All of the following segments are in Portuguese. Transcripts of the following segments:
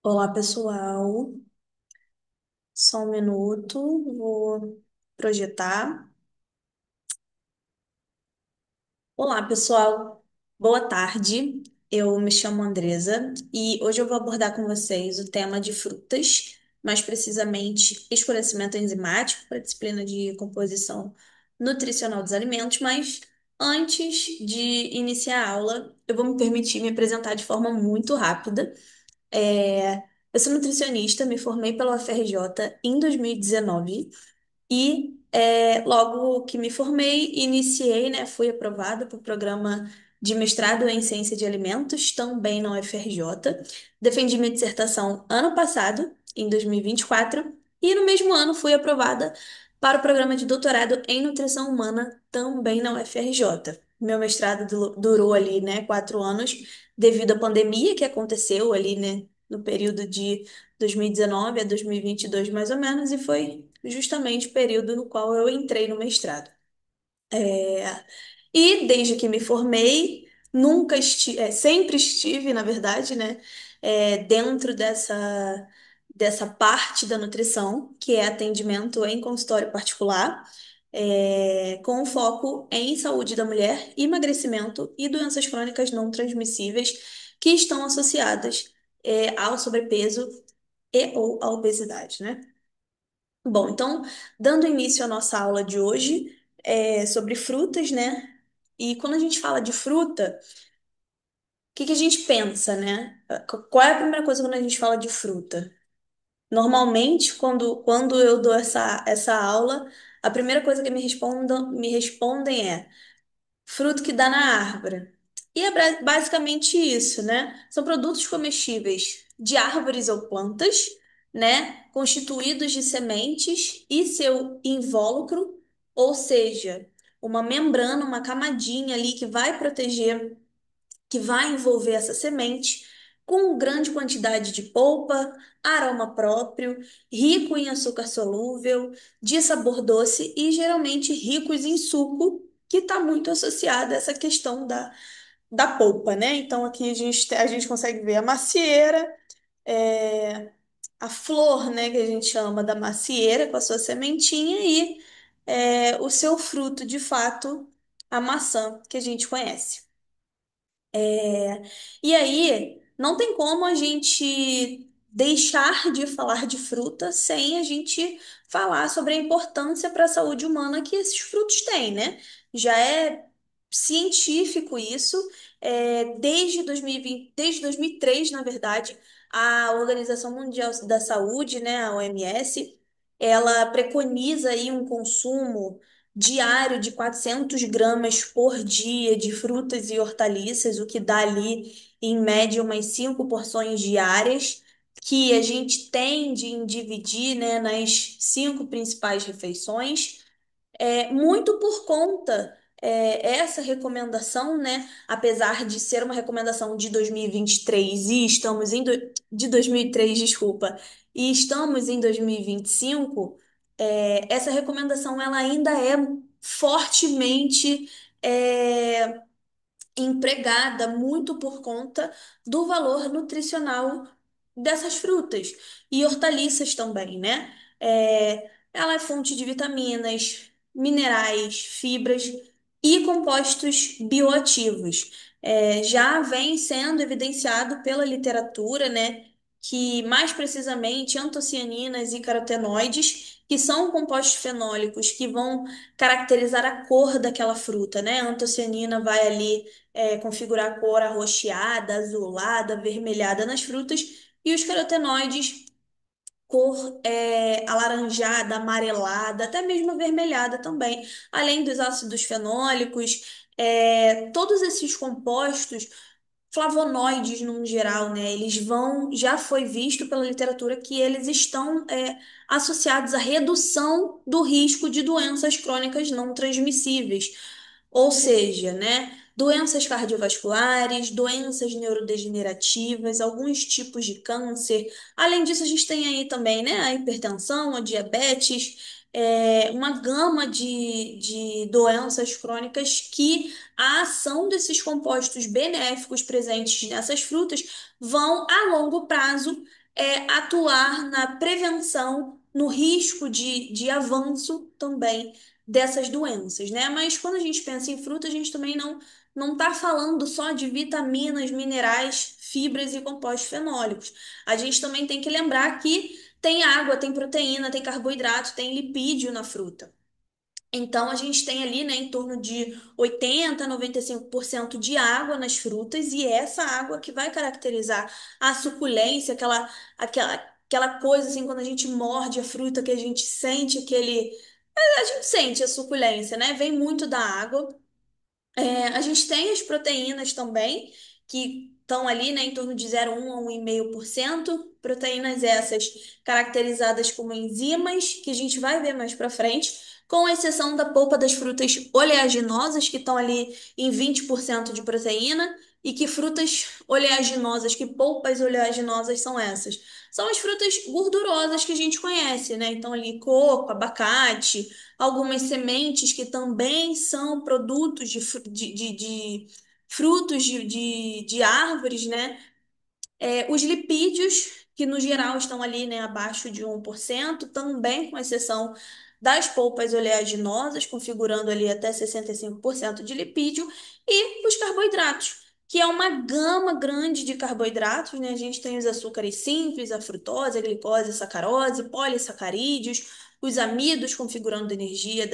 Olá, pessoal. Só um minuto, vou projetar. Olá, pessoal. Boa tarde. Eu me chamo Andresa e hoje eu vou abordar com vocês o tema de frutas, mais precisamente escurecimento enzimático para a disciplina de composição nutricional dos alimentos. Mas antes de iniciar a aula, eu vou me permitir me apresentar de forma muito rápida. É, eu sou nutricionista, me formei pela UFRJ em 2019 e logo que me formei, iniciei, né, fui aprovada para o programa de mestrado em Ciência de Alimentos, também na UFRJ. Defendi minha dissertação ano passado, em 2024, e no mesmo ano fui aprovada para o programa de doutorado em Nutrição Humana, também na UFRJ. Meu mestrado durou ali, né, 4 anos, devido à pandemia que aconteceu ali, né, no período de 2019 a 2022, mais ou menos, e foi justamente o período no qual eu entrei no mestrado. É, E desde que me formei, sempre estive, na verdade, né, dentro dessa parte da nutrição, que é atendimento em consultório particular, com foco em saúde da mulher, emagrecimento e doenças crônicas não transmissíveis que estão associadas, ao sobrepeso e ou à obesidade, né? Bom, então, dando início à nossa aula de hoje, sobre frutas, né? E quando a gente fala de fruta, o que que a gente pensa, né? Qual é a primeira coisa quando a gente fala de fruta? Normalmente, quando eu dou essa aula, a primeira coisa que me respondem é: fruto que dá na árvore. E é basicamente isso, né? São produtos comestíveis de árvores ou plantas, né? Constituídos de sementes e seu invólucro, ou seja, uma membrana, uma camadinha ali que vai proteger, que vai envolver essa semente, com grande quantidade de polpa, aroma próprio, rico em açúcar solúvel, de sabor doce e geralmente ricos em suco, que está muito associada a essa questão da polpa, né? Então aqui a gente consegue ver a macieira, é, a flor, né, que a gente chama da macieira, com a sua sementinha, e o seu fruto, de fato, a maçã, que a gente conhece. E aí, não tem como a gente deixar de falar de fruta sem a gente falar sobre a importância para a saúde humana que esses frutos têm, né? Já é científico isso, desde 2020, desde 2003, na verdade, a Organização Mundial da Saúde, né, a OMS, ela preconiza aí um consumo diário de 400 gramas por dia de frutas e hortaliças, o que dá ali, em média, umas 5 porções diárias, que a gente tende em dividir, né, nas 5 principais refeições. Muito por conta, essa recomendação, né, apesar de ser uma recomendação de 2023 e estamos de 2003, desculpa, e estamos em 2025, essa recomendação ela ainda é fortemente é, empregada muito por conta do valor nutricional dessas frutas e hortaliças também, né? Ela é fonte de vitaminas, minerais, fibras e compostos bioativos. Já vem sendo evidenciado pela literatura, né, que mais precisamente antocianinas e carotenoides, que são compostos fenólicos que vão caracterizar a cor daquela fruta, né? A antocianina vai ali configurar a cor arroxeada, azulada, avermelhada nas frutas, e os carotenoides, cor alaranjada, amarelada, até mesmo avermelhada também. Além dos ácidos fenólicos, todos esses compostos, flavonoides no geral, né? Já foi visto pela literatura que eles estão associados à redução do risco de doenças crônicas não transmissíveis. Ou seja, né? Doenças cardiovasculares, doenças neurodegenerativas, alguns tipos de câncer. Além disso, a gente tem aí também, né, a hipertensão, a diabetes, uma gama de doenças crônicas que a ação desses compostos benéficos presentes nessas frutas vão, a longo prazo, atuar na prevenção, no risco de avanço também dessas doenças, né? Mas quando a gente pensa em fruta, a gente também não está falando só de vitaminas, minerais, fibras e compostos fenólicos. A gente também tem que lembrar que tem água, tem proteína, tem carboidrato, tem lipídio na fruta. Então, a gente tem ali, né, em torno de 80 a 95% de água nas frutas, e é essa água que vai caracterizar a suculência, aquela coisa assim, quando a gente morde a fruta, que a gente sente aquele. A gente sente a suculência, né? Vem muito da água. A gente tem as proteínas também, que estão ali, né, em torno de 0,1 a 1,5%. Proteínas essas caracterizadas como enzimas, que a gente vai ver mais para frente, com exceção da polpa das frutas oleaginosas, que estão ali em 20% de proteína. E que frutas oleaginosas, que polpas oleaginosas são essas? São as frutas gordurosas que a gente conhece, né? Então, ali, coco, abacate, algumas sementes que também são produtos de frutos de árvores, né? Os lipídios, que no geral estão ali, né, abaixo de 1%, também com exceção das polpas oleaginosas, configurando ali até 65% de lipídio, e os carboidratos, que é uma gama grande de carboidratos, né? A gente tem os açúcares simples, a frutose, a glicose, a sacarose, polissacarídeos, os amidos configurando a energia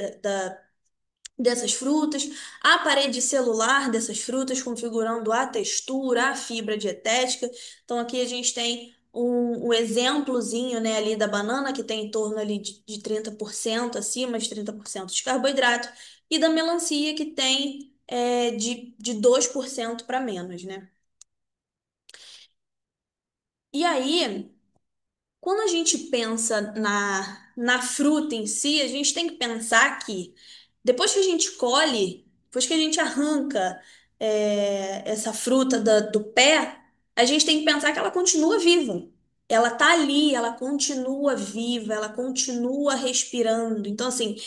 dessas frutas, a parede celular dessas frutas, configurando a textura, a fibra dietética. Então, aqui a gente tem um exemplozinho, né, ali da banana, que tem em torno ali de 30%, acima de 30% de carboidrato, e da melancia, que tem de 2% para menos, né? E aí. Quando a gente pensa na fruta em si, a gente tem que pensar que depois que a gente colhe, depois que a gente arranca essa fruta do pé, a gente tem que pensar que ela continua viva. Ela tá ali, ela continua viva, ela continua respirando. Então, assim,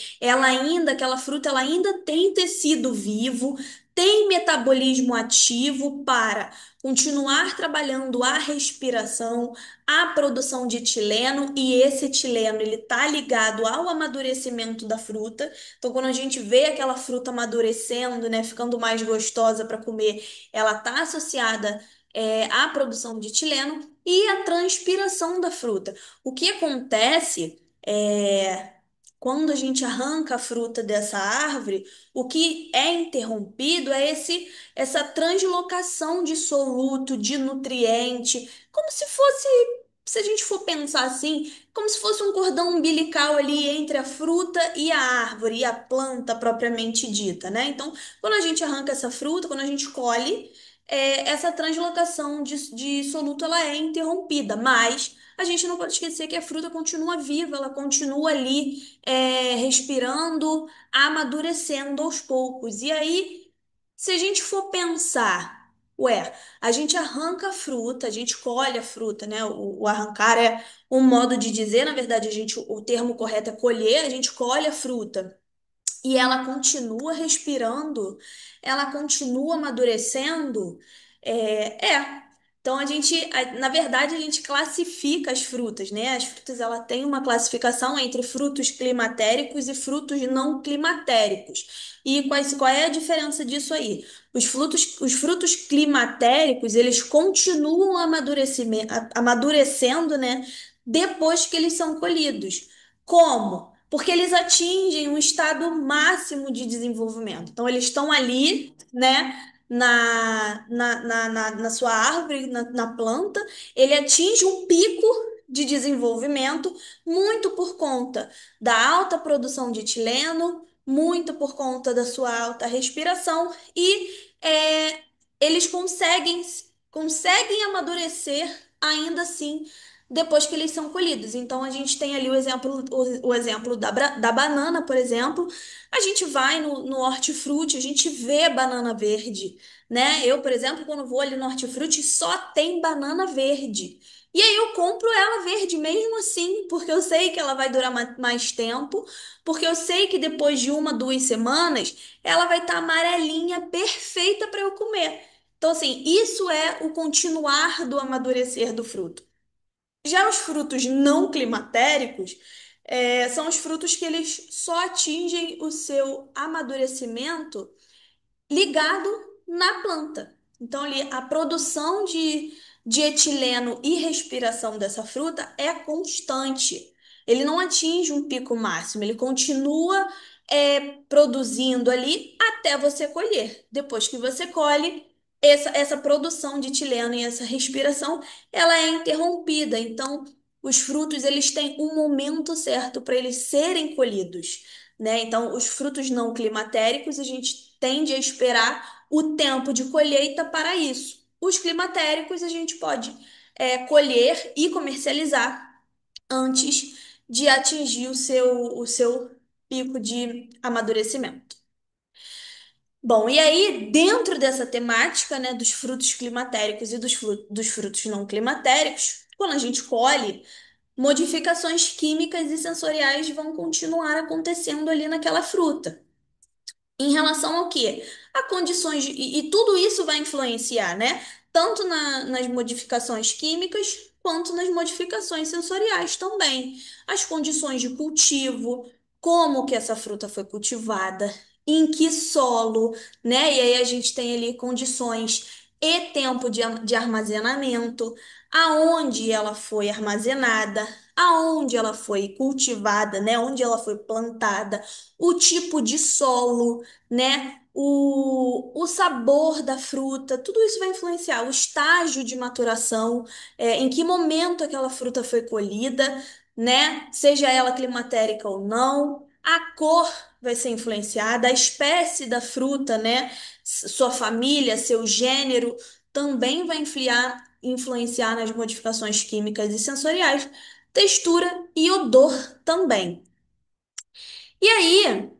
aquela fruta, ela ainda tem tecido vivo, tem metabolismo ativo para continuar trabalhando a respiração, a produção de etileno, e esse etileno ele tá ligado ao amadurecimento da fruta. Então, quando a gente vê aquela fruta amadurecendo, né, ficando mais gostosa para comer, ela tá associada à produção de etileno e à transpiração da fruta. O que acontece quando a gente arranca a fruta dessa árvore, o que é interrompido é essa translocação de soluto, de nutriente, como se fosse, se a gente for pensar assim, como se fosse um cordão umbilical ali entre a fruta e a árvore, e a planta propriamente dita, né? Então, quando a gente arranca essa fruta, quando a gente colhe, essa translocação de soluto ela é interrompida, mas a gente não pode esquecer que a fruta continua viva, ela continua ali respirando, amadurecendo aos poucos. E aí, se a gente for pensar, ué, a gente arranca a fruta, a gente colhe a fruta, né? O arrancar é um modo de dizer, na verdade, o termo correto é colher, a gente colhe a fruta e ela continua respirando, ela continua amadurecendo, Então na verdade, a gente classifica as frutas, né? As frutas ela tem uma classificação entre frutos climatéricos e frutos não climatéricos. E qual é a diferença disso aí? Os frutos climatéricos, eles continuam amadurecendo, né? Depois que eles são colhidos. Como? Porque eles atingem um estado máximo de desenvolvimento. Então, eles estão ali, né, na sua árvore, na planta, ele atinge um pico de desenvolvimento, muito por conta da alta produção de etileno, muito por conta da sua alta respiração, e eles conseguem amadurecer ainda assim depois que eles são colhidos. Então, a gente tem ali o exemplo da banana, por exemplo. A gente vai no hortifruti, a gente vê banana verde, né? Eu, por exemplo, quando vou ali no hortifruti, só tem banana verde. E aí eu compro ela verde mesmo assim, porque eu sei que ela vai durar mais tempo, porque eu sei que depois de 1, 2 semanas ela vai estar amarelinha, perfeita para eu comer. Então, assim, isso é o continuar do amadurecer do fruto. Já os frutos não climatéricos são os frutos que eles só atingem o seu amadurecimento ligado na planta. Então, ali, a produção de etileno e respiração dessa fruta é constante. Ele não atinge um pico máximo, ele continua produzindo ali até você colher. Depois que você colhe, essa produção de etileno e essa respiração, ela é interrompida. Então, os frutos, eles têm um momento certo para eles serem colhidos, né? Então, os frutos não climatéricos, a gente tende a esperar o tempo de colheita para isso. Os climatéricos, a gente pode colher e comercializar antes de atingir o seu pico de amadurecimento. Bom, e aí, dentro dessa temática, né, dos frutos climatéricos e dos frutos não climatéricos, quando a gente colhe, modificações químicas e sensoriais vão continuar acontecendo ali naquela fruta. Em relação ao quê? A condições e tudo isso vai influenciar, né? Tanto nas modificações químicas quanto nas modificações sensoriais também. As condições de cultivo, como que essa fruta foi cultivada, em que solo, né? E aí a gente tem ali condições e tempo de armazenamento, aonde ela foi armazenada, aonde ela foi cultivada, né? Onde ela foi plantada, o tipo de solo, né? O sabor da fruta, tudo isso vai influenciar o estágio de maturação, em que momento aquela fruta foi colhida, né? Seja ela climatérica ou não, a cor vai ser influenciada, a espécie da fruta, né? Sua família, seu gênero, também vai influenciar nas modificações químicas e sensoriais, textura e odor também. E aí,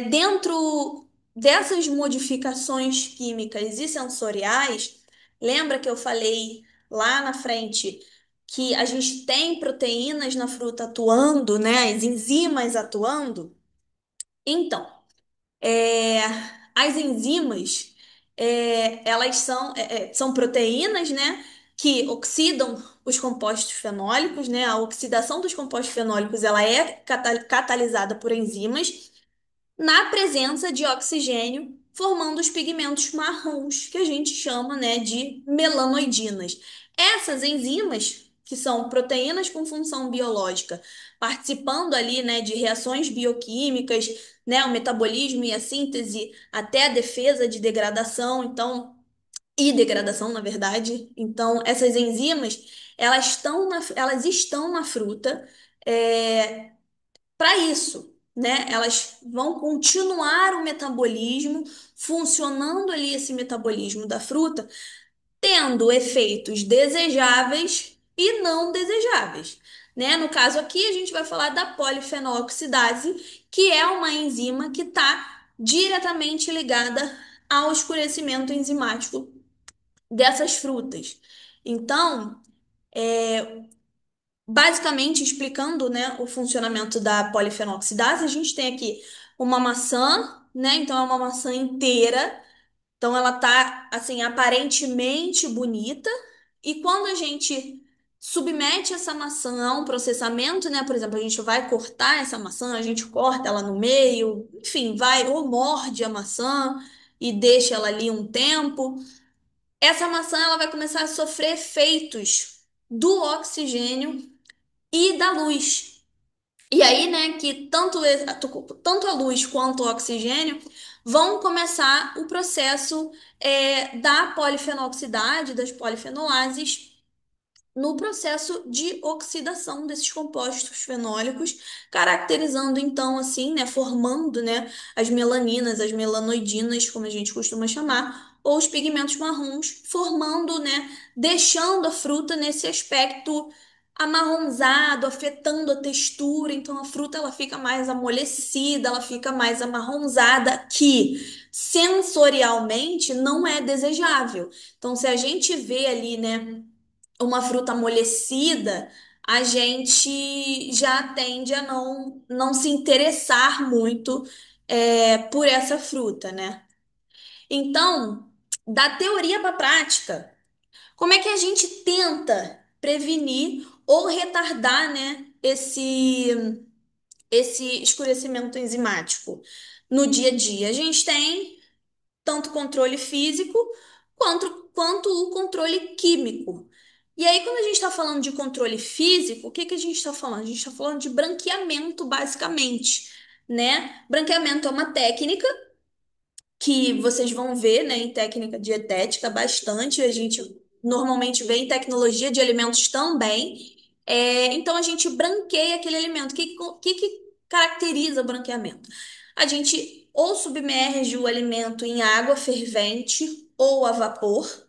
dentro dessas modificações químicas e sensoriais, lembra que eu falei lá na frente que a gente tem proteínas na fruta atuando, né? As enzimas atuando? Então, é, as enzimas, elas são proteínas, né? Que oxidam os compostos fenólicos, né? A oxidação dos compostos fenólicos, ela é catalisada por enzimas na presença de oxigênio, formando os pigmentos marrons, que a gente chama, né, de melanoidinas. Essas enzimas, que são proteínas com função biológica, participando ali, né, de reações bioquímicas, né, o metabolismo e a síntese, até a defesa de degradação, então, e degradação, na verdade. Então, essas enzimas, elas estão na fruta, para isso, né? Elas vão continuar o metabolismo, funcionando ali esse metabolismo da fruta, tendo efeitos desejáveis e não desejáveis, né? No caso aqui, a gente vai falar da polifenol-oxidase, que é uma enzima que está diretamente ligada ao escurecimento enzimático dessas frutas. Então, basicamente, explicando, né, o funcionamento da polifenoxidase, a gente tem aqui uma maçã, né? Então é uma maçã inteira. Então ela tá assim aparentemente bonita. E quando a gente submete essa maçã a um processamento, né? Por exemplo, a gente vai cortar essa maçã, a gente corta ela no meio, enfim, vai ou morde a maçã e deixa ela ali um tempo. Essa maçã ela vai começar a sofrer efeitos do oxigênio e da luz. E aí, né, que tanto a luz quanto o oxigênio vão começar o processo da polifenoxidade, das polifenolases, no processo de oxidação desses compostos fenólicos, caracterizando então assim, né, formando, né, as melaninas, as melanoidinas, como a gente costuma chamar, ou os pigmentos marrons, formando, né, deixando a fruta nesse aspecto amarronzado, afetando a textura, então a fruta ela fica mais amolecida, ela fica mais amarronzada, que sensorialmente não é desejável. Então, se a gente vê ali, né, uma fruta amolecida, a gente já tende a não se interessar muito por essa fruta, né? Então, da teoria para a prática, como é que a gente tenta prevenir ou retardar, né, esse escurecimento enzimático no dia a dia. A gente tem tanto controle físico quanto o controle químico. E aí, quando a gente está falando de controle físico, o que que a gente está falando? A gente está falando de branqueamento, basicamente, né? Branqueamento é uma técnica que vocês vão ver, né, em técnica dietética bastante. A gente normalmente vê em tecnologia de alimentos também. Então, a gente branqueia aquele alimento. O que que caracteriza o branqueamento? A gente ou submerge o alimento em água fervente ou a vapor.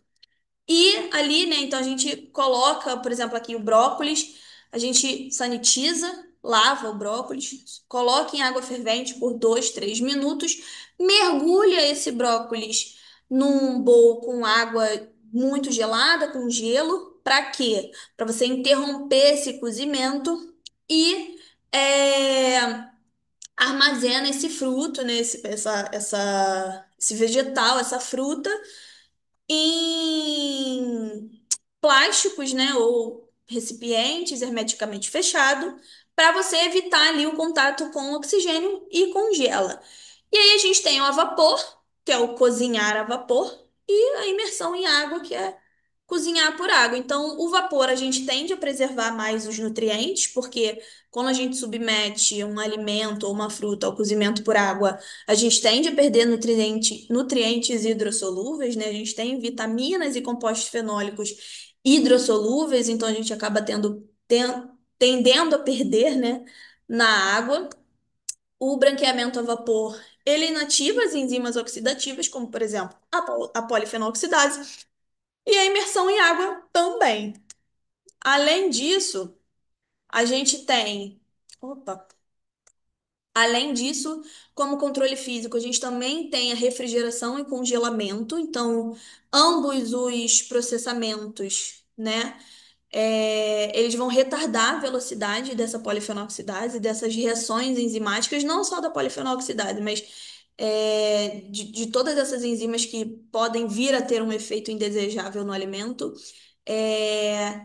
E ali, né, então a gente coloca, por exemplo, aqui o brócolis, a gente sanitiza, lava o brócolis, coloca em água fervente por 2, 3 minutos, mergulha esse brócolis num bowl com água muito gelada, com gelo, para quê? Para você interromper esse cozimento e armazena esse fruto, né, esse vegetal, essa fruta em plásticos, né, ou recipientes hermeticamente fechados, para você evitar ali o contato com o oxigênio e congela. E aí a gente tem o a vapor, que é o cozinhar a vapor, e a imersão em água, que é cozinhar por água. Então, o vapor a gente tende a preservar mais os nutrientes, porque quando a gente submete um alimento ou uma fruta ao cozimento por água, a gente tende a perder nutrientes hidrossolúveis, né? A gente tem vitaminas e compostos fenólicos hidrossolúveis, então a gente acaba tendendo a perder, né, na água. O branqueamento a vapor, ele inativa as enzimas oxidativas, como por exemplo a polifenol-oxidase, e a imersão em água também. Além disso, a gente tem. Opa! Além disso, como controle físico, a gente também tem a refrigeração e congelamento. Então, ambos os processamentos, né? Eles vão retardar a velocidade dessa polifenoxidase, dessas reações enzimáticas, não só da polifenoxidase, mas de todas essas enzimas que podem vir a ter um efeito indesejável no alimento. É,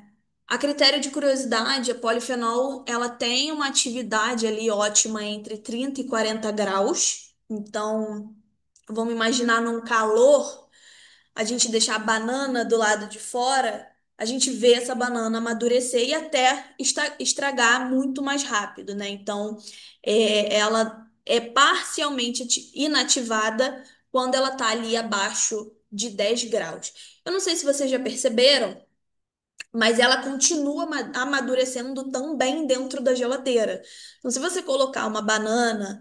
a critério de curiosidade, a polifenol, ela tem uma atividade ali ótima entre 30 e 40 graus. Então, vamos imaginar num calor, a gente deixar a banana do lado de fora, a gente vê essa banana amadurecer e até estragar muito mais rápido, né? Então, ela é parcialmente inativada quando ela está ali abaixo de 10 graus. Eu não sei se vocês já perceberam, mas ela continua amadurecendo também dentro da geladeira. Então, se você colocar uma banana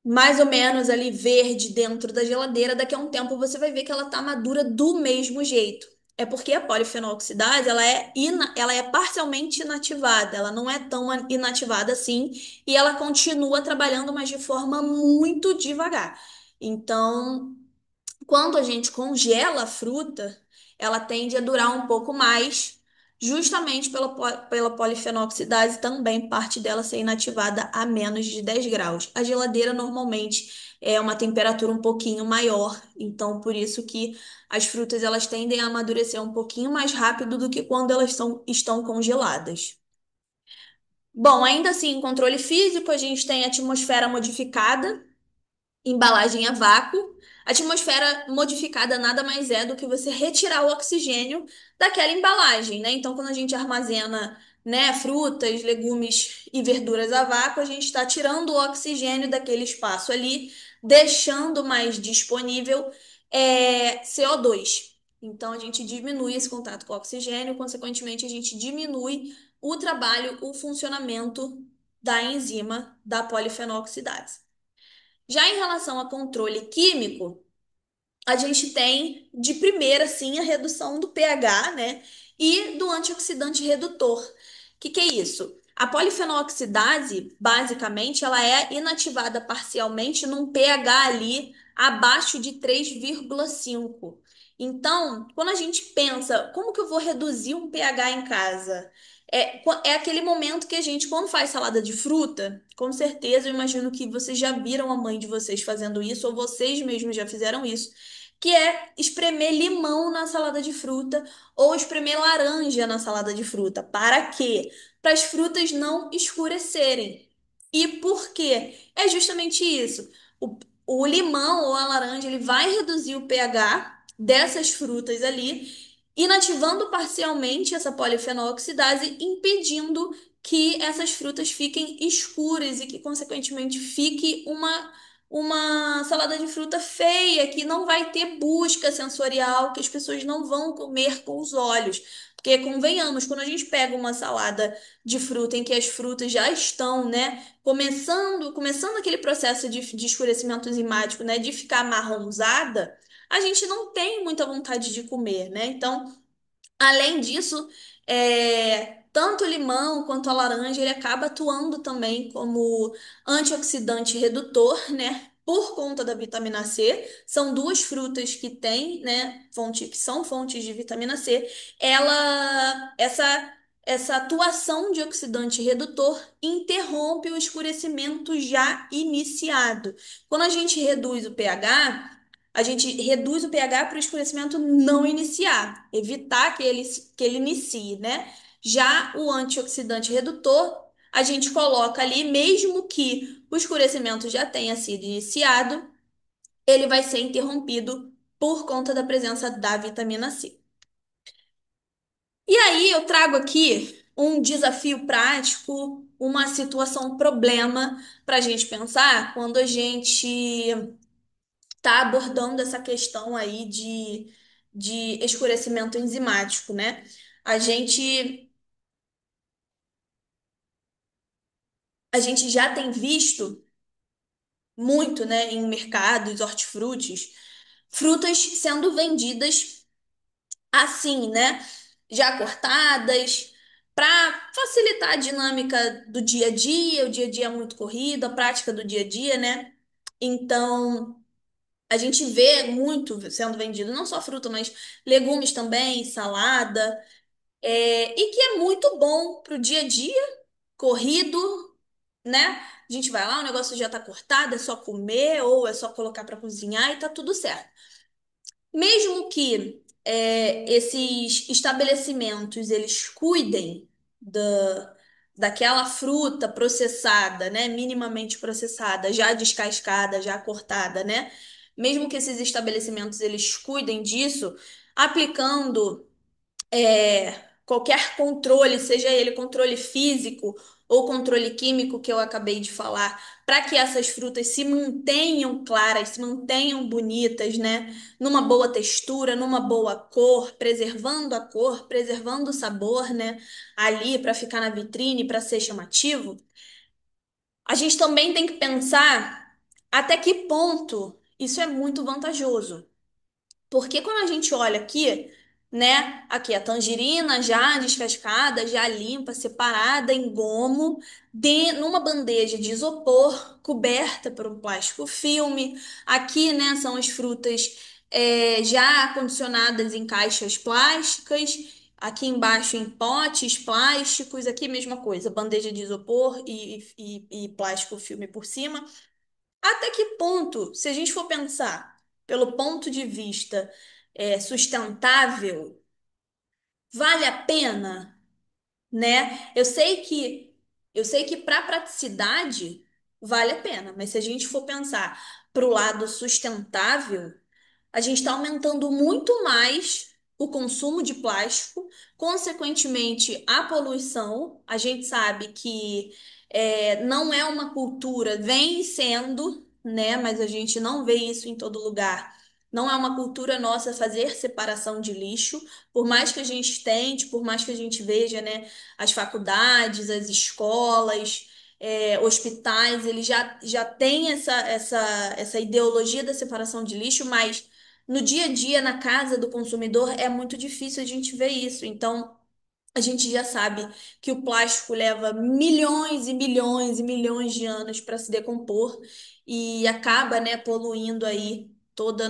mais ou menos ali verde dentro da geladeira, daqui a um tempo você vai ver que ela está madura do mesmo jeito. É porque a polifenol-oxidase, ela é parcialmente inativada, ela não é tão inativada assim, e ela continua trabalhando, mas de forma muito devagar. Então, quando a gente congela a fruta, ela tende a durar um pouco mais, justamente pela polifenoxidase também, parte dela ser inativada a menos de 10 graus. A geladeira normalmente é uma temperatura um pouquinho maior, então por isso que as frutas elas tendem a amadurecer um pouquinho mais rápido do que quando elas estão congeladas. Bom, ainda assim, em controle físico, a gente tem a atmosfera modificada, embalagem a vácuo. A atmosfera modificada nada mais é do que você retirar o oxigênio daquela embalagem, né? Então, quando a gente armazena, né, frutas, legumes e verduras a vácuo, a gente está tirando o oxigênio daquele espaço ali, deixando mais disponível CO2. Então, a gente diminui esse contato com o oxigênio, consequentemente, a gente diminui o trabalho, o funcionamento da enzima da polifenol-oxidase. Já em relação a controle químico, a gente tem de primeira, sim, a redução do pH, né? E do antioxidante redutor. O que é isso? A polifenol-oxidase, basicamente, ela é inativada parcialmente num pH ali abaixo de 3,5. Então, quando a gente pensa, como que eu vou reduzir um pH em casa? É aquele momento que a gente, quando faz salada de fruta, com certeza eu imagino que vocês já viram a mãe de vocês fazendo isso, ou vocês mesmos já fizeram isso que é espremer limão na salada de fruta ou espremer laranja na salada de fruta. Para quê? Para as frutas não escurecerem. E por quê? É justamente isso. O, o limão ou a laranja, ele vai reduzir o pH dessas frutas ali, inativando parcialmente essa polifenol-oxidase, impedindo que essas frutas fiquem escuras e que, consequentemente, fique uma salada de fruta feia, que não vai ter busca sensorial, que as pessoas não vão comer com os olhos. Porque, convenhamos, quando a gente pega uma salada de fruta em que as frutas já estão, né, começando aquele processo de escurecimento enzimático, né, de ficar marronzada, a gente não tem muita vontade de comer, né? Então, além disso, tanto o limão quanto a laranja, ele acaba atuando também como antioxidante redutor, né? Por conta da vitamina C, são duas frutas que têm, né, que são fontes de vitamina C. Essa atuação de oxidante redutor interrompe o escurecimento já iniciado. Quando a gente reduz o pH, a gente reduz o pH para o escurecimento não iniciar, evitar que ele inicie, né? Já o antioxidante redutor, a gente coloca ali, mesmo que o escurecimento já tenha sido iniciado, ele vai ser interrompido por conta da presença da vitamina C. E aí eu trago aqui um desafio prático, uma situação, um problema para a gente pensar quando a gente está abordando essa questão aí de escurecimento enzimático, né? A gente, a gente já tem visto muito, né, em mercados, hortifrutis, frutas sendo vendidas assim, né? Já cortadas, para facilitar a dinâmica do dia a dia, o dia a dia é muito corrido, a prática do dia a dia, né? Então, a gente vê muito sendo vendido, não só fruta, mas legumes também, salada, e que é muito bom pro dia a dia, corrido, né? A gente vai lá, o negócio já tá cortado, é só comer ou é só colocar para cozinhar e tá tudo certo. Mesmo que esses estabelecimentos eles cuidem daquela fruta processada, né, minimamente processada, já descascada, já cortada, né? Mesmo que esses estabelecimentos eles cuidem disso, aplicando qualquer controle, seja ele controle físico ou controle químico que eu acabei de falar, para que essas frutas se mantenham claras, se mantenham bonitas, né? Numa boa textura, numa boa cor, preservando o sabor, né? Ali para ficar na vitrine, para ser chamativo. A gente também tem que pensar até que ponto isso é muito vantajoso. Porque quando a gente olha aqui, né? Aqui a tangerina já descascada, já limpa, separada em gomo, numa bandeja de isopor, coberta por um plástico filme. Aqui, né, são as frutas já condicionadas em caixas plásticas. Aqui embaixo em potes plásticos, aqui mesma coisa, bandeja de isopor e plástico filme por cima. Até que ponto, se a gente for pensar pelo ponto de vista sustentável, vale a pena, né? Eu sei que para praticidade vale a pena, mas se a gente for pensar para o lado sustentável, a gente está aumentando muito mais o consumo de plástico, consequentemente, a poluição. A gente sabe que não é uma cultura, vem sendo, né? Mas a gente não vê isso em todo lugar. Não é uma cultura nossa fazer separação de lixo, por mais que a gente tente, por mais que a gente veja, né, as faculdades, as escolas, hospitais, eles já têm essa ideologia da separação de lixo, mas no dia a dia, na casa do consumidor, é muito difícil a gente ver isso. Então, a gente já sabe que o plástico leva milhões e milhões e milhões de anos para se decompor e acaba, né, poluindo aí todo o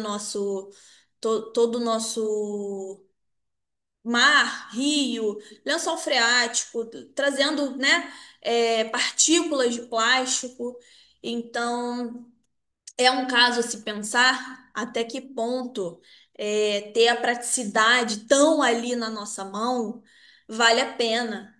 nosso mar, rio, lençol freático, trazendo, né, partículas de plástico. Então, é um caso a se pensar, até que ponto ter a praticidade tão ali na nossa mão vale a pena.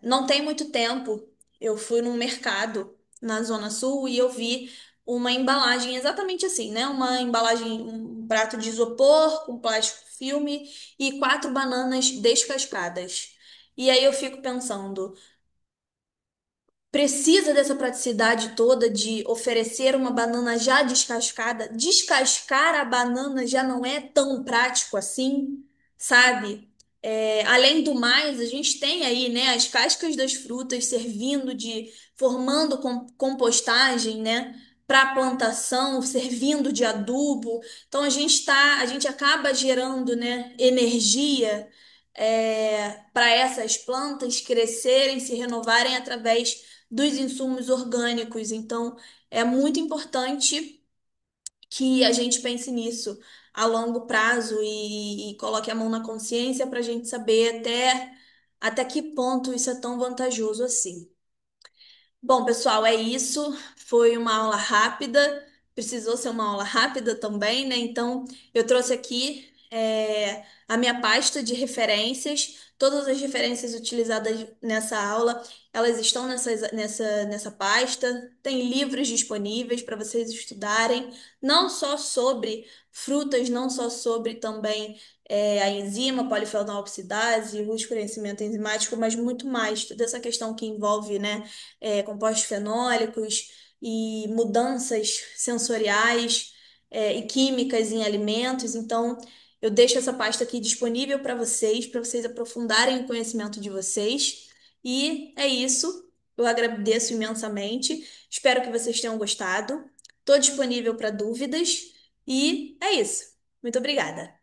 Não tem muito tempo, eu fui num mercado na Zona Sul e eu vi uma embalagem exatamente assim, né? Uma embalagem, um prato de isopor com plástico filme e 4 bananas descascadas. E aí eu fico pensando, precisa dessa praticidade toda de oferecer uma banana já descascada? Descascar a banana já não é tão prático assim, sabe? Além do mais, a gente tem aí, né, as cascas das frutas servindo formando compostagem, né, para plantação, servindo de adubo. Então a gente acaba gerando, né, energia para essas plantas crescerem, se renovarem através dos insumos orgânicos. Então, é muito importante que a gente pense nisso a longo prazo e coloque a mão na consciência para a gente saber até que ponto isso é tão vantajoso assim. Bom, pessoal, é isso. Foi uma aula rápida. Precisou ser uma aula rápida também, né? Então, eu trouxe aqui a minha pasta de referências. Todas as referências utilizadas nessa aula, elas estão nessa pasta. Tem livros disponíveis para vocês estudarem, não só sobre frutas, não só sobre também a enzima, polifenol oxidase, o escurecimento enzimático, mas muito mais. Toda essa questão que envolve, né? Compostos fenólicos e mudanças sensoriais, e químicas em alimentos. Então, eu deixo essa pasta aqui disponível para vocês aprofundarem o conhecimento de vocês. E é isso. Eu agradeço imensamente. Espero que vocês tenham gostado. Estou disponível para dúvidas. E é isso. Muito obrigada.